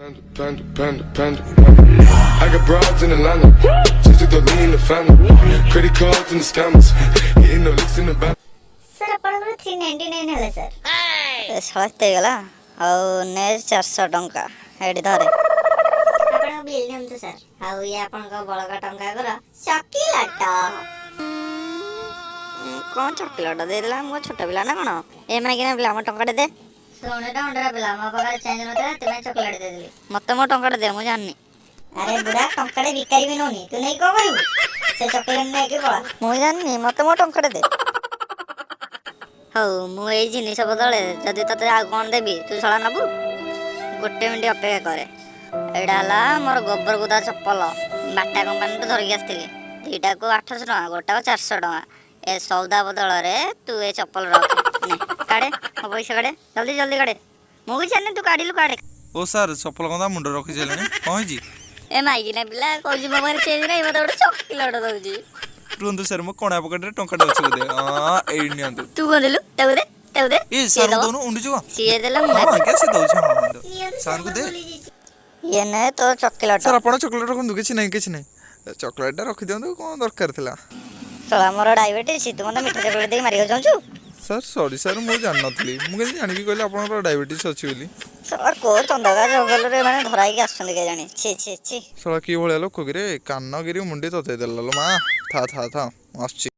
I got broads in Atlanta, just to throw me in the family. Credit cards and the scammers, getting no licks in the back. Sir आपनकर 399 हेले sir ए सस्ते गला आ ने 400 टंका AD धरे आपन bill नियंतु sir आ ये आपन को बळका टंका कर चॉकलेट कोन चॉकलेट देला मो छोटा पिला ना कोन ए मागिना पिला म टंका दे सोने टंका पिला म पगार चेंज नते तुमे चॉकलेट दे देली मते मो टंका दे मु जाननी अरे बुढ़ा टंका भिकारी भी नोनी तू नहीं को करू से चॉकलेट नै के पळा मु जाननी मते मो टंका दे हौ मु ए जिनिस बदले जदि तते आ कोन देबी तू छळा नबु गोटे मिनिट अपेक्षा करे एडा हला मोर गोबर गुदा चप्पल बाटा कंपनी तो धरकी आस्तिली दीटा को 800 टका गोटा को 400 टका ए सौदा बदल रे तू ए चप्पल रख ने काडे मो पैसा काडे जल्दी जल्दी काडे मु भी जाने तू काडीलु काडे ओ सर चप्पल कंदा मुंड रखि जेलनी कोन जी ए माइगिना पिला कोजी मोबाइल चेंज नै मते गोटे चॉकलेट दउजी रुंदु सर मो कोणा पकड़ रे टंका दउछ दे हां एई नियंतु तू कोन देलु ताऊ दे ए सर दोनो उंडी जो सीए देला मु हां कैसे दउछ हां सर को दे ये नै तो चॉकलेट सर आपण चॉकलेट रखु किछि नै चॉकलेट रखि दियंतु कोन दरकार थिला सला मोर डायबिटीज तू मते मीठा चॉकलेट दे मारि हो जाउछु सर सॉरी सर मु जान नथली मु के जानि कि कहले आपण डायबिटीज अछि बोली सर को चंदगा जंगल रे माने धराई के आछन के जानि छी छी छी सला की भले लोक गिरे कानगिरी मुंडी तते देललो मा था आछी